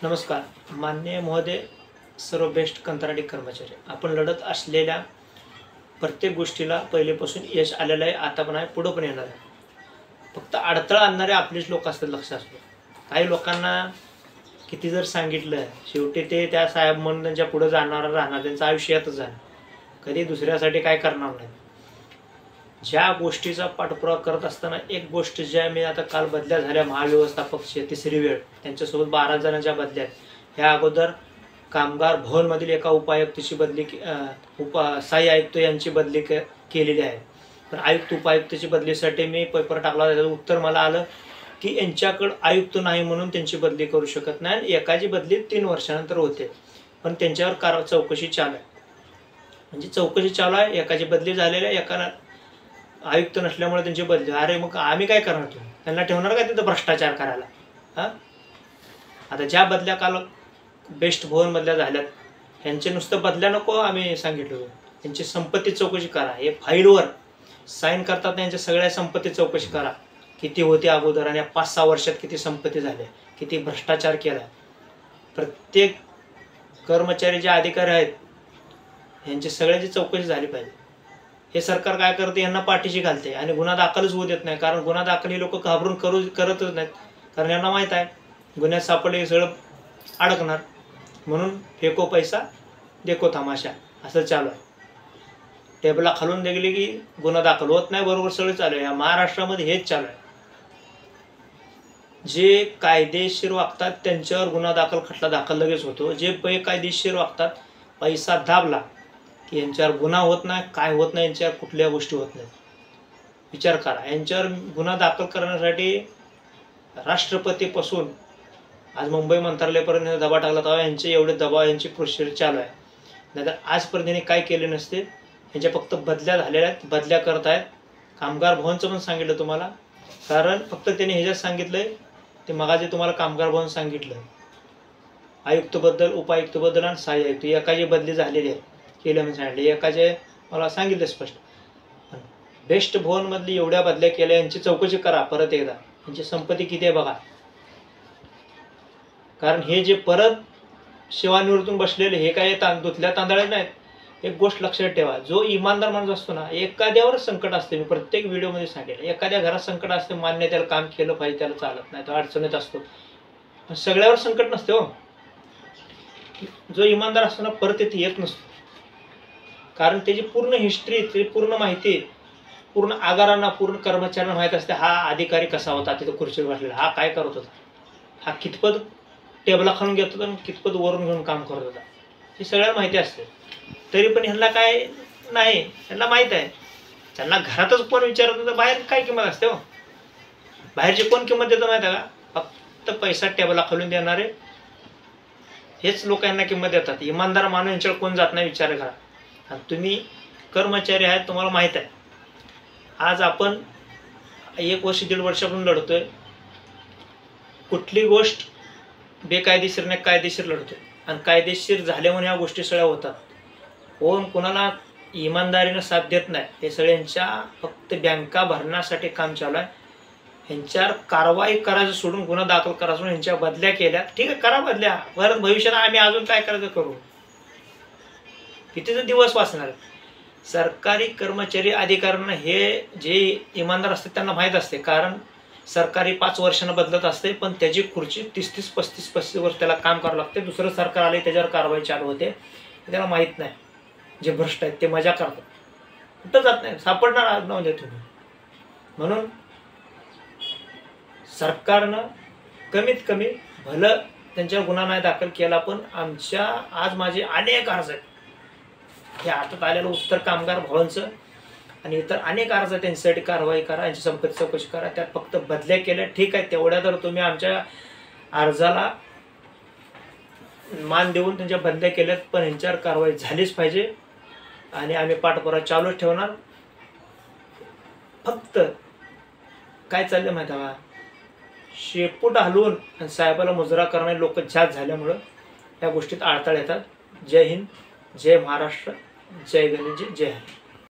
नमस्कार माननीय महोदय, सर्व बेस्ट कंत्राटी कर्मचारी. आपण लढत असलेल्या प्रत्येक गोष्टीला पहिलेपासून यश आलेलं आहे, आता पण आहे, पुढे पण येणार आहे. फक्त अडथळा आणणारे आपलेच लोक असतात, लक्षात असतो. काही लोकांना किती जर सांगितलं शेवटी ते त्या साहेब म्हणून त्यांच्या पुढे जाणार राहणार, त्यांचं आयुष्यातच जाणार, कधी दुसऱ्यासाठी काय करणार नाही. ज्या गोष्टीचा पाठपुरावा करत असताना एक गोष्ट ज्या मी आता काल बदल्या झाल्या महाव्यवस्थापकची तिसरी वेळ, त्यांच्यासोबत 12 जणांच्या बदल्या. ह्या अगोदर कामगार भवनमधील एका उपायुक्ताची बदली, सहाय्यक आयुक्त यांची बदली केलेली आहे. पण आयुक्त उपायुक्ताची बदलीसाठी मी पेपर टाकला, त्याचं उत्तर मला आलं की यांच्याकडे आयुक्त नाही म्हणून त्यांची बदली करू शकत नाही. एकाची बदली 3 वर्षानंतर होते, पण त्यांच्यावर चौकशी चालू आहे. म्हणजे चौकशी चालू आहे, एकाची बदली झालेली आहे, एकाला आयुक्त नसल्यामुळे त्यांची बदली. अरे मग आम्ही काय करणार? तुम्ही त्यांना ठेवणार का तिथं भ्रष्टाचार करायला? हां, आता ज्या बदल्या काल बेस्ट भवन बदल्या झाल्यात, ह्यांचे नुसतं बदल्या नको आम्ही सांगितलं, त्यांची संपत्ती चौकशी करा. हे फाईलवर साईन करतात, त्यांच्या सगळ्या संपत्ती चौकशी करा, किती होती अगोदर आणि 5-6 वर्षात किती संपत्ती झाल्या, किती भ्रष्टाचार केला. प्रत्येक कर्मचारी जे अधिकारी आहेत यांची सगळ्याची चौकशी झाली पाहिजे. हे सरकार काय करते, यांना पाठीशी घालते आणि गुन्हा दाखलच होऊ देत नाही. कारण गुन्हा दाखल हे लोक घाबरून करतच नाहीत, कारण यांना माहीत आहे गुन्ह्यात सापडले सगळं अडकणार. म्हणून फेको पैसा देखो तमाशा असं चालू आहे. टेबला खालून गेली की गुन्हा दाखल होत नाही, बरोबर सगळं चालू आहे. या महाराष्ट्रामध्ये हेच चालू आहे. जे कायदेशीर वागतात त्यांच्यावर गुन्हा दाखल, खटला दाखल लगेच होतो. जे बेकायदेशीर वागतात, पैसा दाबला की यांच्यावर गुन्हा होत नाही, काय होत नाही, यांच्यावर कुठल्या गोष्टी होत नाहीत. विचार करा, यांच्यावर गुन्हा दाखल करण्यासाठी राष्ट्रपतीपासून आज मुंबई मंत्रालयापर्यंत दबाव टाकला, तेव्हा यांचे एवढे दबाव, यांची प्रोसिजर चालू आहे. नाहीतर आजपर्यंत काय केले नसते. यांच्या फक्त बदल्या झालेल्या आहेत, बदल्या करत आहेत. कामगार भवनचं पण सांगितलं तुम्हाला, कारण फक्त त्यांनी ह्याच्यात सांगितलं आहे ते मगाचे तुम्हाला कामगार भवन सांगितलं, आयुक्तबद्दल, उपायुक्तबद्दल आणि सहाय्यक आयुक्त एकाची बदली झालेली आहे केलं म्हणून सांगितले, एकाचे मला सांगितलं स्पष्ट. बेस्ट भवनमधली एवढ्या बदल्या केल्या, यांची चौकशी करा परत एकदा, यांची संपत्ती किती आहे बघा. कारण हे जे परत सेवानिवृत्तीतून बसलेले हे काय धुतल्या तांदळाचे नाहीत. एक गोष्ट लक्षात ठेवा, जो इमानदार माणूस असतो ना, एखाद्यावरच संकट असते. मी प्रत्येक व्हिडिओमध्ये सांगेल, एखाद्या घरात संकट असते, मान्य त्याला काम केलं पाहिजे, त्याला चालत नाही, तो अडचणीत असतो. सगळ्यावर संकट नसते हो. जो इमानदार असतो ना, परत येथे येत नसतो. कारण त्याची पूर्ण हिस्ट्री, त्याची पूर्ण माहिती पूर्ण आगारांना, पूर्ण कर्मचाऱ्यांना माहीत असते. हा अधिकारी कसा होता, तिथं खुर्चीवर बसलेला, हा काय करत होता, हा कितपत टेबला खालून घेत होता आणि कितपत वरून घेऊन काम करत होता, ही सगळ्यांना माहिती असते. तरी पण ह्यांना काय नाही, ह्यांना माहीत आहे. त्यांना घरातच कोण विचारत होतं, बाहेर काय किंमत असते हो? बाहेरची कोण किंमत देतं माहीत आहे का? फक्त पैसा टेबला खालून देणारे हेच लोक यांना किंमत देतात. इमानदार माणूस यांच्यावर कोण जात नाही, विचार करा. आणि तुम्ही कर्मचारी आहेत, तुम्हाला माहीत आहे. आज आपण 1 वर्ष 1.5 वर्षापासून लढतोय. कुठली गोष्ट बेकायदेशीर नाही, कायदेशीर लढतोय. आणि कायदेशीर झाल्यामुळे ह्या गोष्टी सगळ्या होतात. कोण कोणाला इमानदारीनं साथ देत नाही. हे सगळ्यांच्या फक्त बँका भरण्यासाठी काम चालू आहे. ह्यांच्यावर कारवाई करायचं सोडून गुन्हा दाखल करायचं, ह्यांच्या बदल्या केल्या, ठीक आहे करा बदल्या, परत भविष्यात आम्ही अजून काय करायचं करू. कितीच दिवस वाचणार. सरकारी कर्मचारी अधिकाऱ्यांना हे जे इमानदार असते त्यांना माहीत असते, कारण सरकारी 5 वर्षांना बदलत असते, पण त्याची खुर्ची 30-30, 35-35 वर्ष त्याला काम करावं लागते. दुसरं सरकार आले त्याच्यावर कारवाई चालू होते. त्याला माहीत नाही. जे भ्रष्ट आहेत ते मजा करतात, कुठं जात नाही, सापडणार नव्हते तुम्ही. म्हणून सरकारनं कमीत कमी भलं त्यांच्यावर गुन्हा नाही दाखल केला, पण आमच्या आज माझे अनेक अर्ज आहेत, हे हातात आलेलं उत्तर कामगार भवनचं आणि इतर अनेक अर्ज आहेत, त्यांच्यासाठी कारवाई करा, यांची संपत्ती चौकशी करा. त्यात फक्त बदल्या केल्या, ठीक आहे, तेवढ्या तर तुम्ही आमच्या अर्जाला मान देऊन त्यांच्या बदल्या केल्यात, पण यांच्यावर कारवाई झालीच पाहिजे आणि आम्ही पाठपुरावा चालूच ठेवणार. फक्त काय चाललं माहिती आहे का, शेपूट हलवून आणि साहेबाला मुजरा करणारे लोक जास्त झाल्यामुळं या गोष्टीत अडथळे येतात. जय हिंद, जय महाराष्ट्र, जय गणेश, जय हरी.